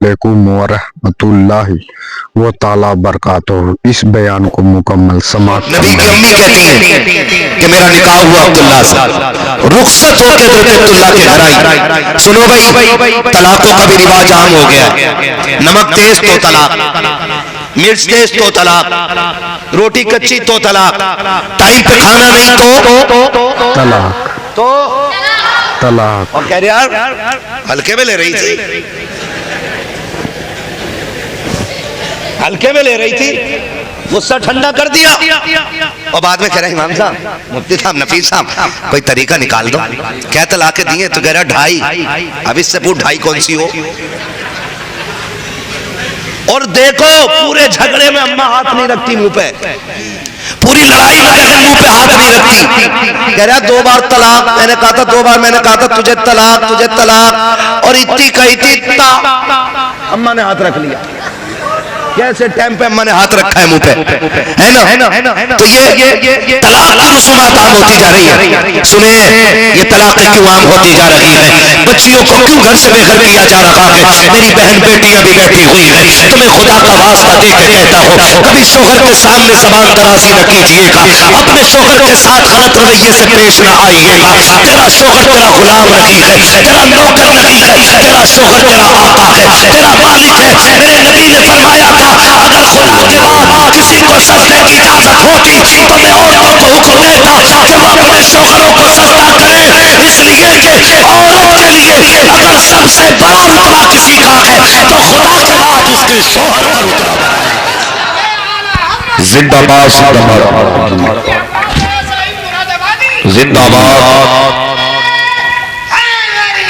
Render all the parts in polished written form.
علیکم ورحمۃ اللہ و تعالی برکاتہ۔ اس بیان کو مکمل سماعت نبی کی امی کہتی ہیں کہ میرا نکاح ہوا عبداللہ سے، رخصت ہو کے حضرت عبداللہ کے گھر آئی۔ سنو بھائی، طلاقوں کا بھی رواج عام ہو گیا، نمک تیز تو طلاق، مرچ تیز تو طلاق، روٹی کچی تو طلاق، ٹائم پہ کھانا نہیں تو طلاق طلاق۔ اور کہہ رہے یار ہلکے میں لے رہی تھی، ہلکے میں لے رہی تھی، غصہ ٹھنڈا کر دیا، اور بعد میں کہہ رہے امام صاحب، مفتی صاحب، نفیس صاحب، کوئی طریقہ نکال دو، کیا طلاقیں دیے؟ تو کہہ رہا 2.5، اب اس سے پوچھ 2.5 کون سی ہو؟ اور دیکھو پورے جھگڑے میں اماں ہاتھ نہیں رکھتی منہ پہ، پوری لڑائی میں بہن منہ پہ ہاتھ نہیں رکھتی، کہہ رہا 2 بار طلاق، میں نے کہا تھا 2 بار، میں نے کہا تھا تجھے طلاق، تجھے طلاق، اور اتنی کہی تھی تا اماں نے ہاتھ رکھ لیا۔ کیسے ٹائم پہ اماں نے ہاتھ رکھا ہے منہ پہ، ہے نا؟ تو یہ طلاق کی رسومات عام ہوتی جا رہی ہے۔ سنیں یہ طلاقیں کیوں عام ہوتی جا رہی ہیں؟ بچیوں کو کیوں گھر سے بے گھر کیا جا رہا ہے؟ میری بہن بیٹیاں بھی بیٹھی ہوئی ہیں، تمہیں خدا کا واسطہ دے کے کہتا ہوں، کبھی شوہر کے سامنے زبان درازی نہ کیجیے گا، اپنے شوہر کے ساتھ غلط رویے سے پیش نہ آئیے گا۔ تیرا شوہر تیرا غلام نہیں ہے، تیرا نوکر نہیں ہے، تیرا شوہر تیرا آقا ہے، تیرا مالک ہے۔ میرے نبی نے فرمایا تھا اگر خدا کے بعد کسی کو سجدے کی اجازت ہوتی تو میں عورتوں کو حکم دیتا کہ وہ اپنے شوہروں کو سجدہ کریں، اس لیے کہ عورت کے لیے اگر سب سے بڑا رتبہ کسی کا ہے تو خدا کے بعد اس کے شوہر کا رتبہ ہے۔ زندہ باد، زندہ باد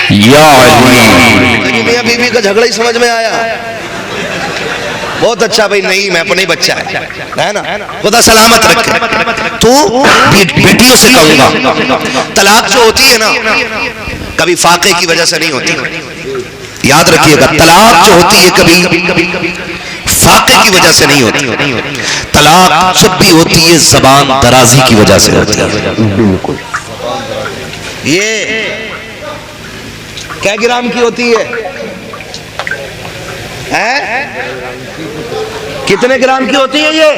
یا علی۔ میاں بیوی کا جھگڑا ہی سمجھ میں آیا؟ بہت اچھا بھائی، نہیں میں اپنا ہی بچہ ہے نا، خدا سلامت رکھے۔ تو بیٹیوں سے کہوں گا طلاق جو ہوتی ہے نا کبھی فاقے کی وجہ سے نہیں ہوتی، یاد رکھیے گا، طلاق جو ہوتی ہے کبھی فاقے کی وجہ سے نہیں ہوتی، طلاق جب بھی ہوتی ہے زبان درازی کی وجہ سے ہوتی ہے۔ بالکل۔ یہ کیا گرام کی ہوتی ہے؟ کتنے گرام کی ہوتی ہے یہ؟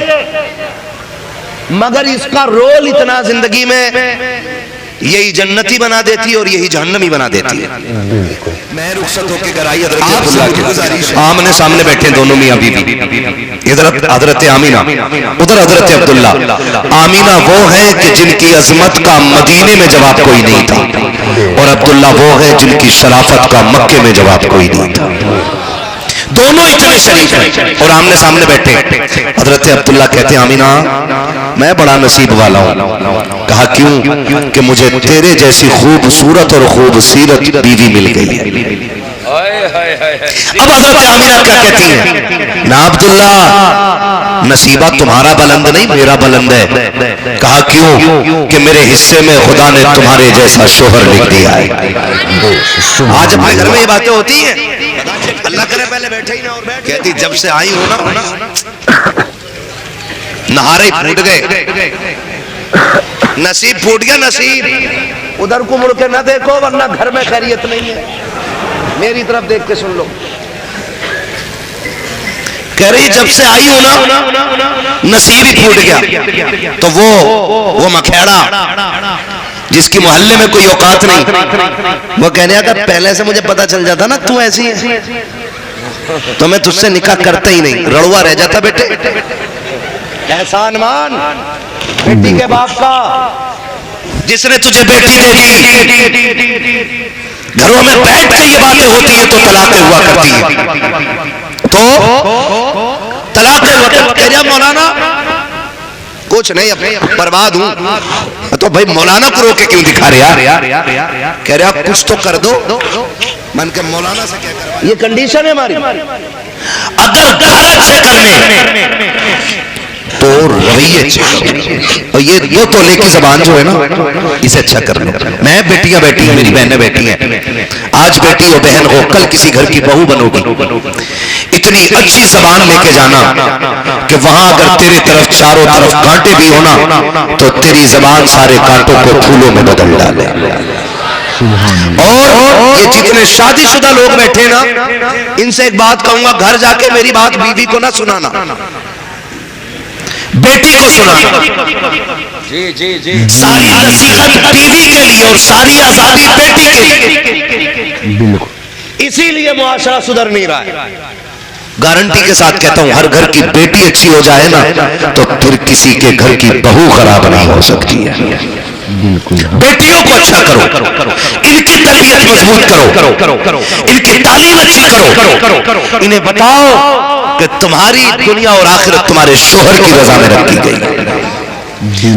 مگر اس کا رول اتنا زندگی میں، یہی جنتی بنا دیتی ہے اور یہی جہنمی بنا دیتی ہے۔ میں رخصت ہو کے گھر آئی، حضرت عبداللہ کے آمنے سامنے بیٹھے دونوں میاں بیوی، ادھر حضرت آمینہ، ادھر حضرت عبداللہ۔ آمینہ وہ ہیں کہ جن کی عظمت کا مدینے میں جواب کوئی نہیں تھا، اور عبداللہ وہ ہیں جن کی شرافت کا مکے میں جواب کوئی نہیں تھا۔ دونوں اتنے شریف ہیں اور آمنے سامنے بیٹھے۔ حضرت عبداللہ کہتے ہیں آمینہ میں بڑا نصیب والا ہوں۔ کہا کیوں؟ کہ مجھے تیرے جیسی خوبصورت اور خوبصیرت بیوی مل گئی ہے۔ اب حضرت آمینہ کیا کہتی ہیں؟ نا عبداللہ نصیبہ تمہارا بلند نہیں میرا بلند ہے۔ کہا کیوں؟ کہ میرے حصے میں خدا نے تمہارے جیسا شوہر لکھ دیا ہے۔ آج اپنے گھر میں یہ باتیں ہوتی ہیں، اللہ کرے پہلے بیٹھے ہی نہ اور بیٹھ کہتی جب سے آئی ہو نا نہارے پھوٹ گئے، نصیب پھوٹ گیا، نصیب۔ ادھر کو مڑ کے نہ دیکھو ورنہ گھر میں خیریت نہیں ہے، میری طرف دیکھ کے سن لو۔ کہہ رہی جب سے آئی ہو نا نصیب ہی پھوٹ گیا۔ تو وہ مکھیڑا جس کی محلے میں کوئی اوقات نہیں، وہ کہنے اگر پہلے سے مجھے پتا چل جاتا نا تو ایسی ہے تو میں تجھ سے نکاح کرتا ہی نہیں، رڑوا رہ جاتا بیٹے۔ احسان مان بیٹی کے باپ کا، جس نے تجھے بیٹی دے دی۔ گھروں میں بیٹھ کے یہ باتیں ہوتی ہیں تو طلاقیں ہوا کرتی ہیں، تو طلاقیں ہوا کرتی ہیں۔ مولانا کچھ نہیں اپنے برباد ہوں تو بھائی مولانا کو روکے کیوں دکھا رہے یار؟ کہہ رہا کچھ تو کر دو۔ من کے مولانا سے کیا کر، یہ کنڈیشن ہے ہماری۔ اگر گھر اچھے کرنے تو رویے اچھے کرو، اور یہ تو لے کی زبان جو ہے نا اسے اچھا کر لو۔ میں بیٹیاں بیٹھی ہیں، میری بہنیں بیٹھی ہیں، آج بیٹی ہو بہن ہو کل کسی گھر کی بہو بنو گی، اتنی اچھی زبان لے کے جانا کہ وہاں اگر تیرے طرف چاروں طرف کانٹے بھی ہونا تو تیری زبان سارے کانٹوں کو پھولوں میں بدل ڈالے۔ اور یہ جتنے شادی شدہ لوگ بیٹھے نا، ان سے ایک بات کہوں گا، گھر جا کے میری بات بیوی کو نہ سنانا، بیٹی کو سنانا۔ ساری نصیحت بیوی کے لیے اور ساری آزادی بیٹی کے لیے، بالکل۔ اسی لیے معاشرہ سدھر نہیں رہا ہے۔ گارنٹی کے ساتھ کہتا ہوں، ہر گھر کی بیٹی اچھی ہو جائے نا تو پھر کسی کے گھر کی بہو خراب نہیں ہو سکتی ہے۔ بیٹیوں کو اچھا کرو، ان کی تربیت مضبوط کرو، ان کی تعلیم اچھی کرو، انہیں بتاؤ کہ تمہاری دنیا اور آخرت تمہارے شوہر کی رضا میں رکھی گئی ہے،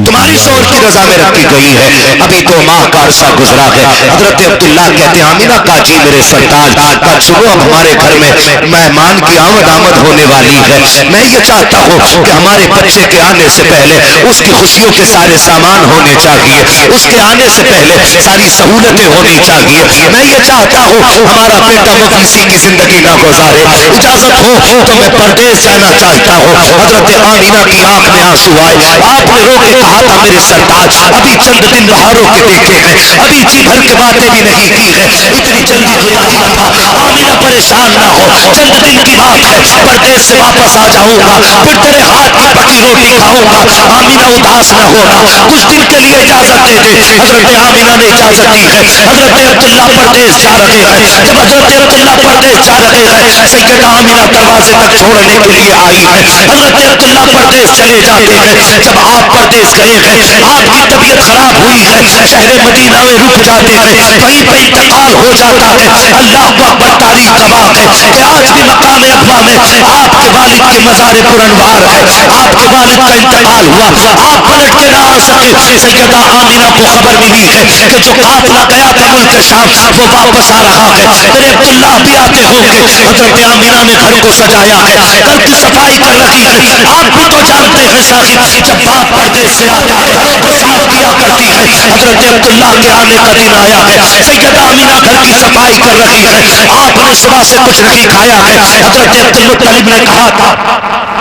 تمہاری شوہر کی رضا میں رکھی گئی ہے۔ ابھی 2 ماہ کا عرصہ گزرا ہے، حضرت عبداللہ کہتے ہیں آمینہ کاجی میرے سرتاج کا صبح اب ہمارے گھر میں مہمان کی آمد ہونے والی ہے، میں یہ چاہتا ہوں کہ ہمارے بچے کے آنے سے پہلے اس کی خوشیوں کے سارے سامان ہونے چاہیے، اس کے آنے سے پہلے ساری سہولتیں ہونی چاہیے، میں یہ چاہتا ہوں ہمارا بیٹا مفلسی کی زندگی نہ گزارے، اجازت ہو تو میں پردیس جانا چاہتا ہوں۔ حضرت آمینہ کی آنکھ میں آنسو آئے، آپ نے رو کے کہا تھا میرے سرتاج ابھی چند دن رہا رو کے دیکھے ہیں، ابھی جی بھر کے باتیں بھی نہیں کی ہے، اتنی جلدی گزار نہ تھا۔ آمینہ پریشان نہ ہو، چند دن کی بات ہے، پردیس سے واپس آ جاؤں گا، پھر تیرے ہاتھ کی پکی روٹی کھاؤں گا، آمینہ اداس نہ ہونا، کچھ دن کے لیے اجازت دے دے۔ حضرت آمینہ نے اجازت دی ہے، حضرت عبداللہ پردیس جا رہے ہیں۔ جب حضرت عبداللہ پردیس جا رہے ہیں، سیدہ آمینہ دروازے تک چھوڑنے کے لیے آئی ہے، حضرت عبداللہ پردیس چلے جاتے ہیں۔ جب آپ پردیس گئے ہیں، آپ کی طبیعت خراب ہوئی ہے، شہر مدینہ میں رک جاتے ہیں، کہیں پہ انتقال ہو جاتا ہے۔ اللہ اکبر، تاریخ گواہ ہے کہ آج بھی مقام اقوا میں آپ کے والد کے مزار پرانوار ہے، آپ کے والد کا انتقال ہوا، آپ پلٹ کے نہ آ سکے۔ سیدہ آمینہ کو خبر ملی ہے کہ جو قافلہ گیا تھا ملک شام وہ واپس آ رہا ہے، میرے عبداللہ بھی آتے ہوں گے۔ حضرت آمینہ نے گھر کو سجایا ہے، گھر کی صفائی کر رکھی ہے۔ آپ بھی تو جانتے ہیں ساقی، جب باپ پردیس سے آتا ہے تو صاف کیا کرتی ہے۔ حضرت عبداللہ کے آنے کا دن آیا ہے، سیدہ آمینہ گھر کی صفائی کر رہی ہے، آپ نے صبح سے کچھ نہیں کھایا ہے۔ حضرت عبدالمطلب نے کہا تھا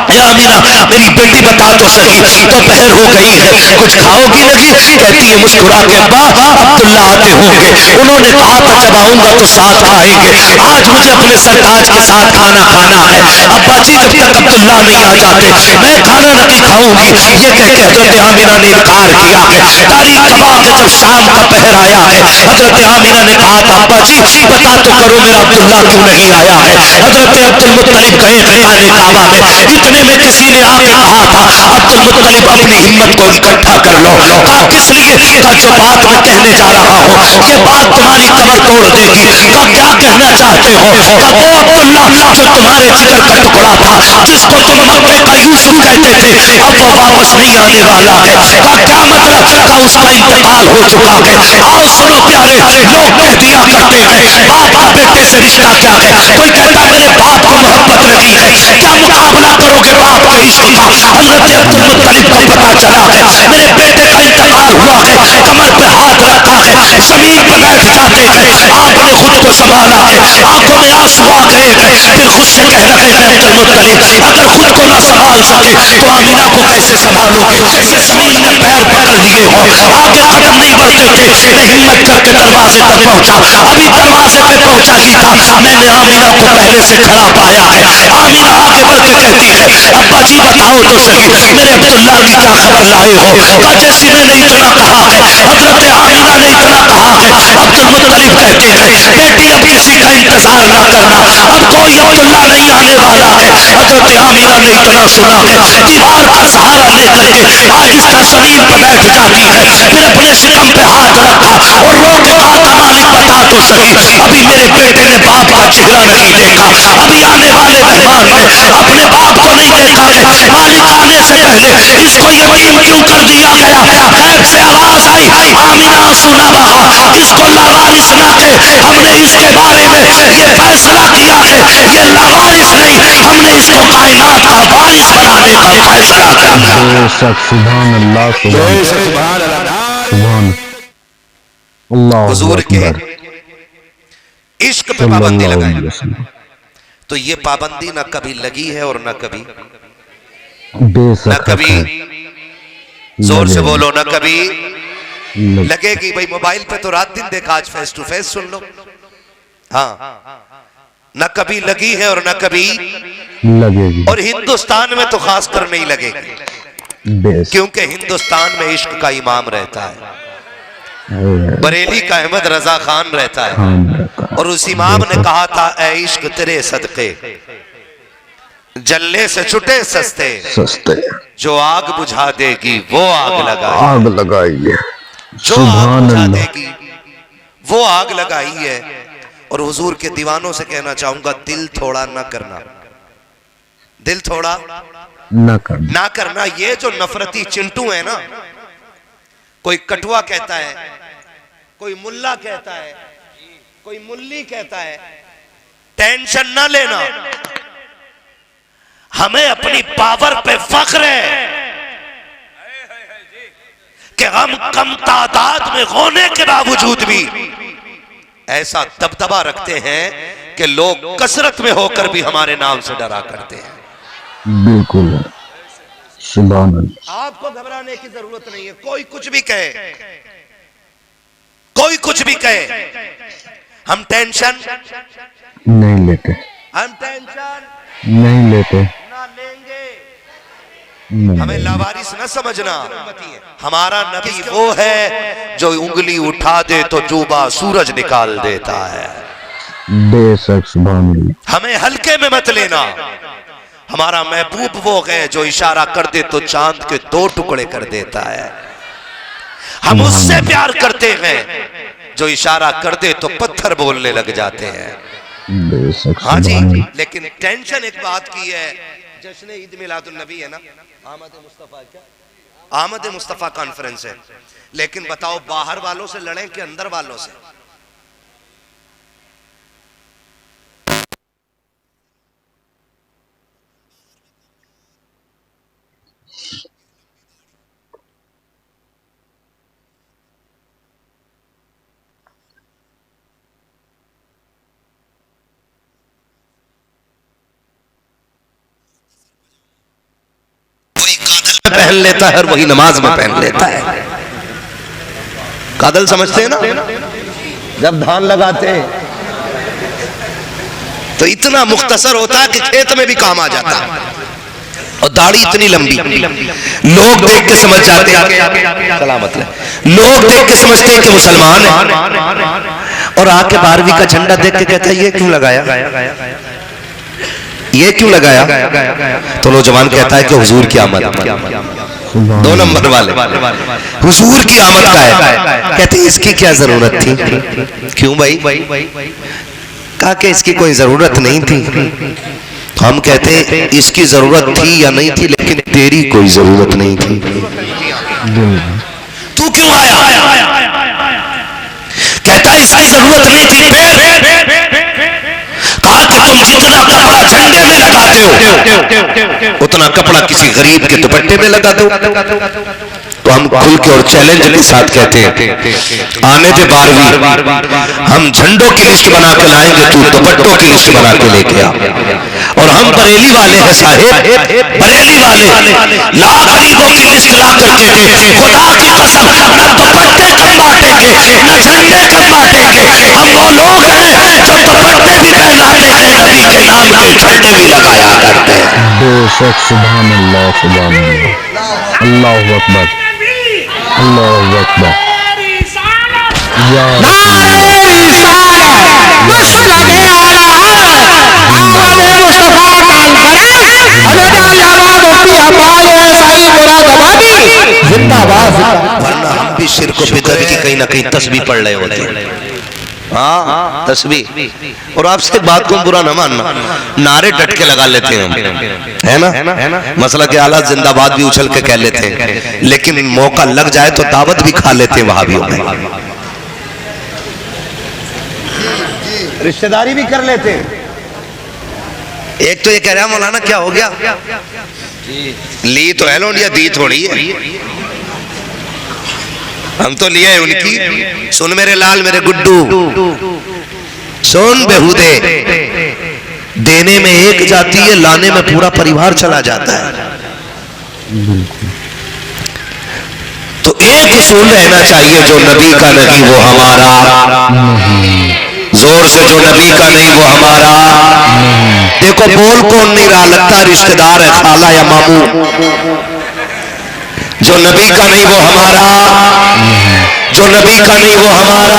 اے آمینہ میری بیٹی بتا تو صحیح، دوپہر ہو گئی ہے، کچھ کھاؤ گی نہیں؟ کہتی ہے مسکرا کے ابا عبداللہ آتے ہوں گے، انہوں نے کہا تھا جب آؤں گا تو ساتھ آئیں گے، آج مجھے اپنے سرتاج کے ساتھ کھانا کھانا ہے، ابا جی جب تک عبداللہ نہیں آ جاتے میں کھانا نہیں کھاؤں گی۔ یہ کہہ کے حضرت آمینہ نے انکار کیا ہے۔ تاریخ گواہ ہے جب شام کا پہر آیا ہے، حضرت آمینہ نے کہا تھا ابا جی بتا تو کرو میرا عبداللہ کیوں نہیں آیا ہے؟ حضرت عبدالمطلب گئے تھے خانے کعبہ میں، اتنے میں کسی نے آ کے کہا تھا عبدالمطلب اپنی ہمت کو اکٹھا کر لو۔ کہا کس لیے؟ کہا جو بات میں کہنے جا رہا ہوں یہ بات تمہاری کمر توڑ دے گی۔ کہا کیا کہنا چاہتے ہو؟ کہا وہ عبداللہ جو تمہارے جگر کا ٹکڑا تھا، جس کو تم مکے کا یوسف کہتے تھے، اب وہ واپس نہیں آنے والا ہے۔ کہا کیا مطلب؟ کہا اس کا انتقال ہو چکا ہے۔ آؤ سنو پیارے، لوگ کہہ دیا کرتے ہیں باپ کا بیٹے سے رشتہ کیا ہے؟ کوئی کہتا ہے میرے باپ کو محبت نہیں ہے، کیا مقابلہ کرو گے باپ کے عشق کا؟ حضرت عبدالمطلب کو پتا چلا ہے میرے بیٹے کا انتقال ہوا ہے، کمر پہ ہاتھ رکھا ہے، زمین پہ بیٹھ جاتے ہیں۔ آپ نے خود کو سنبھالا ہے، آنکھوں میں آنسو آ گئے ہیں، پھر خود سے کہہ رہے ہیں عبدالمطلب اگر خود کو نہ سنبھال سکے تو آمینہ کو کیسے سنبھالو گے؟ یہ زمین میں پیر پکڑ لیے ہو، آگے قدم نہیں بڑھتے تھے، میں ہمت کر کے دروازے تک پہنچا، ابھی دروازے پہ پہنچا ہی تھا میں نے آمینہ کو پہلے سے کھڑا پایا ہے۔ آمینہ آگے بڑھ کے کہتی ہے ابا جی بتاؤ تو صحیح میرے عبداللہ کی کیا خبر لائے ہو؟ کہا جیسی میں نے اتنا کہا ہے، حضرت آمینہ نے اتنا کہا ہے۔ عبدالمطلب کہتے ہیں بیٹی اب کسی کا انتظار نہ کرنا، اب کوئی عبداللہ نہیں آنے والا ہے۔ حضرت آمینہ نے اتنا سنا ہے، دیوار کا سہارا لے کر کے آہستہ زمین پہ بیٹھ جاتی ہے، پھر اپنے شکم پہ ہاتھ رکھا اور رو کے کہا تھا مالک بتا تو صحیح ابھی میرے بیٹے نے باپ کا چہرہ نہیں دیکھا، ابھی آنے والے مہمان نے اپنے باپ کو نہیں دیکھا ہے، مالک آنے سے پہلے اس کو یتیم کیوں کر دیا گیا؟ غیب سے آواز آئی آمینہ سنا بہا اس کو لاوارث نہ کہ ہم نے اس کے بارے میں یہ فیصلہ کیا ہے یہ لاوارث نہیں، ہم نے اس کو کائنات کا وارث بنانے کا فیصلہ کیا۔ سبحان اللہ سبحان سبحان اللہ حضور کے اکبر عشق پہ صلی پابندی اللہ علیہ لگائے وسلم۔ تو یہ پابندی نہ کبھی لگی ہے اور نہ کبھی بے نہ سخت کبھی ہے، زور سے لگے بولو نہ کبھی لگے گی بھئی موبائل پہ تو رات دن دیکھا، آج فیس ٹو فیس سن لو. ہاں نہ کبھی لگی ہے اور نہ کبھی لگے گی. اور ہندوستان میں تو خاص کر نہیں لگے گی، کیونکہ ہندوستان میں عشق کا امام رہتا ہے، بریلی کا احمد رضا خان رہتا ہے، اور اس امام نے کہا تھا اے عشق تیرے صدقے جلنے سے چھٹے سستے، جو آگ بجھا دے گی وہ آگ لگائی، آگ لگائی ہے. جو آگ سبحان بجھا اللہ. دے گی وہ آگ لگائی ہے. اور حضور کے دیوانوں سے کہنا چاہوں گا دل تھوڑا نہ کرنا، دل تھوڑا نہ کرنا. یہ جو نفرتی چنٹو ہیں نا، کوئی کٹوا کہتا ہے، کوئی ملا کہتا ہے، کوئی ملی کہتا ہے، ٹینشن نہ لینا، ہمیں اپنی پاور پہ فخر ہے کہ ہم کم تعداد میں ہونے کے باوجود بھی ایسا دبدبا رکھتے ہیں کہ لوگ کثرت میں ہو کر بھی ہمارے نام سے ڈرا کرتے ہیں. بالکل. سبحان اللہ. آپ کو گھبرانے کی ضرورت نہیں ہے. کوئی کچھ بھی کہے، کوئی کچھ بھی کہے، ہم ٹینشن نہیں لیتے، ہم ٹینشن نہیں لیتے. نہ لیں گے. ہمیں لاوارث نہ سمجھنا. ہمارا نبی وہ ہے جو انگلی اٹھا دے تو ڈوبا سورج نکال دیتا ہے. بے شک. سبحان اللہ. ہمیں ہلکے میں مت لینا. ہمارا محبوب وہ ہے جو اشارہ کر دے تو چاند کے 2 ٹکڑے کر دیتا ہے. ہم اس سے پیار کرتے ہیں جو اشارہ کر دے تو پتھر بولنے لگ جاتے ہیں. بے شک. ہاں جی. سبحان اللہ. لیکن ٹینشن ایک بات کی ہے، جشن عید میلاد النبی ہے نا، آمد مصطفیٰ، کیا آمد مصطفیٰ کانفرنس ہے، لیکن بتاؤ باہر والوں سے لڑیں کہ اندر والوں سے؟ پہن لیتا ہے اور وہی نماز میں پہن لیتا ہے. قادل سمجھتے ہیں نا؟ جب دھان لگاتے ہیں تو اتنا مختصر ہوتا ہے کہ کھیت میں بھی کام آ جاتا ہے، اور داڑھی اتنی لمبی، لوگ دیکھ کے سمجھ جاتے ہیں، سلامت ہے، لوگ دیکھ کے سمجھتے ہیں کہ مسلمان ہیں، اور آ کے 12ویں کا جھنڈا دیکھ کے کہتا ہے یہ کیوں لگایا، یہ کیوں لگایا؟ تو نوجوان کہتا ہے کہ حضور کی آمد. 2 نمبر والے حضور کی آمد کا ہے. کہتے ہیں اس کی کیا ضرورت تھی؟ کیوں بھائی؟ کہا کہ اس کی کوئی ضرورت نہیں تھی. ہم کہتے ہیں اس کی ضرورت تھی یا نہیں تھی، لیکن تیری کوئی ضرورت نہیں تھی. تو کیوں آیا؟ کہتا ہے اس کی ضرورت نہیں تھی. کہا کہ تم جتنا کپڑا جھنڈے میں لگاتے ہو اتنا کپڑا کسی غریب کے دوپٹے میں لگا دو. تو ہم کھل کے اور چیلنج کے ساتھ کہتے ہیں آنے دے 12ویں، ہم جھنڈوں کی لسٹ بنا کے لائیں گے، تو دوپٹوں کی لسٹ بنا کے لے کے آ. اور ہم بریلی والے ہیں صاحب، بریلی والے لاکھ غریبوں کی لسٹ لا کر کے دے، خدا کی قسم نہ دوپٹے کم بانٹیں گے نہ جھنڈے کم بانٹیں گے. ہم وہ لوگ ہیں جو دوپٹے بھی پہناتے ہیں، نبی کے نام کے جھنڈے بھی لگایا کرتے ہیں. بے شک. سبحان اللہ. سبحان اللہ. اللہ اکبر. اللہ اکبر. یا ورنہ ہم بھی شرک و بدعت کی کہیں نہ کہیں تسبیح پڑھ رہے ہوتے ہیں. ہاں تسبیح. اور آپ سے بات کو برا نہ ماننا، نعرے ڈٹ کے لگا لیتے ہیں ہم، ہے نا؟ مسئلہ کے حالات زندہ باد بھی اچھل کے کہہ لیتے ہیں، لیکن موقع لگ جائے تو دعوت بھی کھا لیتے ہیں وہابیوں میں، رشتہ داری بھی کر لیتے ہیں. ایک تو یہ کہہ رہا مولانا کیا ہو گیا، لی تو ہے لونڈیا دی تھوڑی ہے، ہم تو لیے ان کی. سن میرے لال میرے گڈو، سن بہودے، دینے میں ایک جاتی ہے، لانے میں پورا پریوار چلا جاتا ہے. تو ایک اصول رہنا چاہیے، جو نبی کا نہیں وہ ہمارا، زور سے، جو نبی کا نہیں وہ ہمارا۔ دیکھو بول کون نہیں رہا، لگتا رشتہ دار ہے، خالہ یا ماموں۔ جو نبی کا نہیں وہ ہمارا، جو نبی کا نہیں وہ ہمارا۔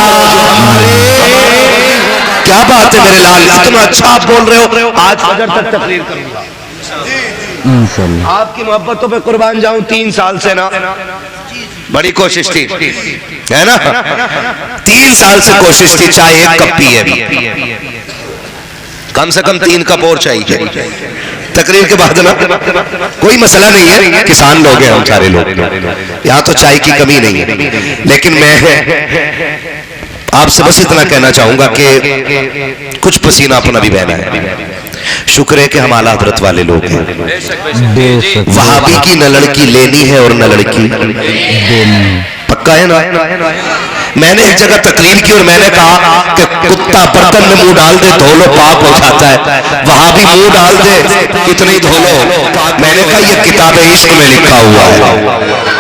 کیا بات ہے میرے لال، اتنا اچھا آپ بول رہے ہو، آج فجر تک تقریر کروں گا انشاءاللہ۔ آپ کی محبتوں پہ قربان جاؤں، 3 سال سے نا بڑی کوشش تھی، ہے نا، 3 سال سے کوشش تھی، چائے 1 کپ پیے، کم سے کم 3 کپ اور چاہیے تقریر کے بعد نا۔ کوئی مسئلہ نہیں ہے، کسان لوگ ہیں ہم سارے لوگ، یہاں تو چائے کی کمی نہیں ہے، لیکن میں آپ سے بس اتنا کہنا چاہوں گا کہ کچھ پسینہ اپنا بھی بہنا ہے۔ شکر ہے کہ ہم اعلیٰ حضرت والے لوگ ہیں۔ وہابی کی نہ لڑکی لینی ہے اور نہ لڑکی دینی، پکا ہے نا۔ میں نے ایک جگہ تقریر کی اور میں نے کہا کہ کتا برتن میں منہ ڈال دے دھو لو پاک ہو جاتا ہے، وہابی منہ ڈال دے کتنی دھو لو۔ میں نے کہا یہ کتاب عشق میں لکھا ہوا ہے۔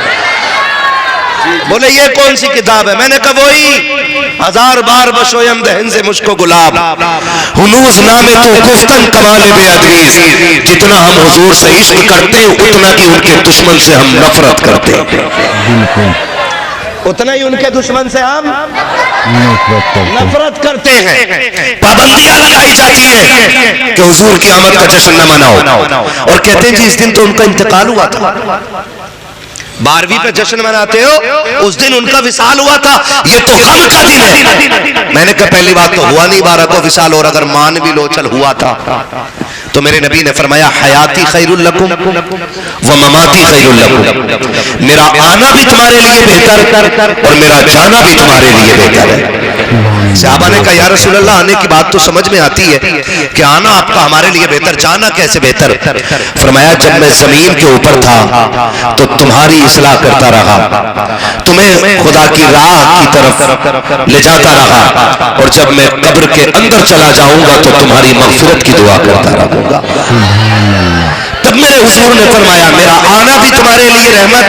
بولے یہ کون سی کتاب ہے؟ میں نے کہا وہی 1000 بار بشویم دہن سے مجھ کو گلاب، ہنوز نامے تو گفتن کمال بے ادریز۔ جتنا ہم حضور سے عشق کرتے ہیں اتنا ہی ان کے دشمن سے ہم نفرت کرتے ہیں، اتنا ہی ان کے دشمن سے ہم نفرت کرتے ہیں۔ پابندیاں لگائی جاتی ہیں کہ حضور کی آمد کا جشن نہ مناؤ، اور کہتے ہیں جی اس دن تو ان کا انتقال ہوا تھا۔ 12ویں پہ جشن مناتے ہو، اس دن ان کا وصال ہوا تھا، یہ تو غم کا دن ہے۔ میں نے کہا پہلی بات تو ہوا نہیں 12 کو وصال، اور اگر مان بھی لو چل ہوا تھا، تو میرے نبی نے فرمایا حیاتی خیر لکم و مماتی خیر لکم، میرا آنا بھی تمہارے لیے بہتر اور میرا جانا بھی تمہارے لیے بہتر ہے۔ صحابہ نے کہا یا رسول اللہ آنے کی بات تو سمجھ میں آتی ہے کہ آنا آپ کا ہمارے لیے بہتر، جانا کیسے بہتر؟ فرمایا جب میں زمین کے اوپر تھا تو تمہاری اصلاح کرتا رہا، تمہیں خدا کی راہ کی طرف لے جاتا رہا، اور جب میں قبر کے اندر چلا جاؤں گا تو تمہاری مغفرت کی دعا کرتا رہوں گا۔ تب میرے حضور نے فرمایا میرا آنا بھی تمہارے لیے رحمت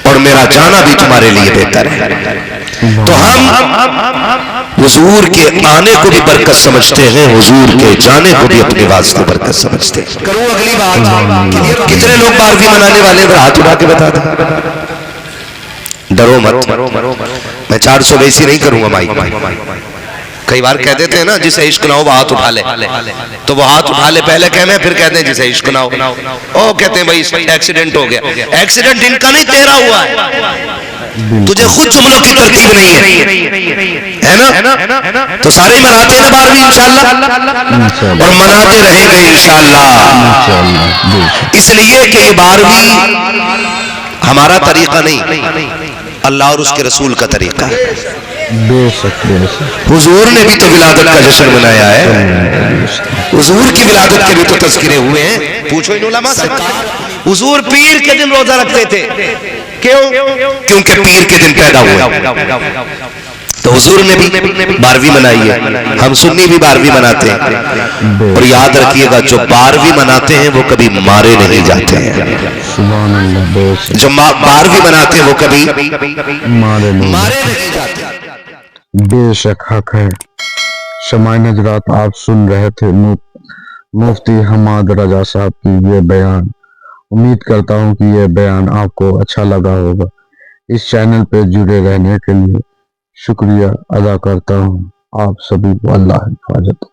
اور میرا جانا بھی تمہارے لیے بہتر ہے۔ تو ہم حضور کے آنے کو بھی برکت سمجھتے ہیں، حضور کے جانے کو بھی اپنے واسطے برکت سمجھتے ہیں۔ کروں اگلی بات، کتنے لوگ 12ویں منانے والے ہیں؟ ہاتھ اٹھا کے بتا دیں، ڈرو مت، میں 400 بیسی نہیں کروں گا مائک۔ کئی بار کہہ دیتے ہیں نا جسے عشق نہ ہو وہ ہاتھ اٹھا لے، تو وہ ہاتھ اٹھا لے پہلے کہنا ہے، پھر کہتے ہیں جسے عشق نہ ہو، او کہتے ہیں بھائی ایکسیڈنٹ ہو گیا۔ ایکسیڈنٹ ان کا نہیں تیرا ہوا ہے، تجھے خود جملوں کی ترتیب نہیں ہے نا۔ تو سارے مناتے ہیں نا 12ویں انشاءاللہ، اور مناتے رہیں گے انشاءاللہ، اس لیے کہ یہ 12ویں ہمارا طریقہ نہیں، اللہ اور اس کے رسول کا طریقہ ہے۔ حضور نے بھی تو ولادت کا جشن منایا ہے، حضور کی ولادت کے بھی تو تذکرے ہوئے ہیں، پوچھو ان علماء سے۔ حضور پیر کے دن روزہ رکھتے تھے، کیوں؟ کیونکہ پیر کے دن پیدا ہوئے، تو حضور نے بھی 12ویں منائی ہے، ہم سنی بھی 12ویں مناتے ہیں۔ اور یاد رکھیے گا جو 12ویں مناتے ہیں وہ کبھی مارے نہیں جاتے ہیں، جو 12ویں مناتے ہیں وہ کبھی مارے نہیں جاتے۔ بے شک حق ہے۔ شمع نجرات آپ سن رہے تھے مفتی حماد رضا صاحب کی یہ بیان۔ امید کرتا ہوں کہ یہ بیان آپ کو اچھا لگا ہوگا۔ اس چینل پہ جڑے رہنے کے لیے شکریہ ادا کرتا ہوں آپ سبھی کو۔ اللہ حفاظت۔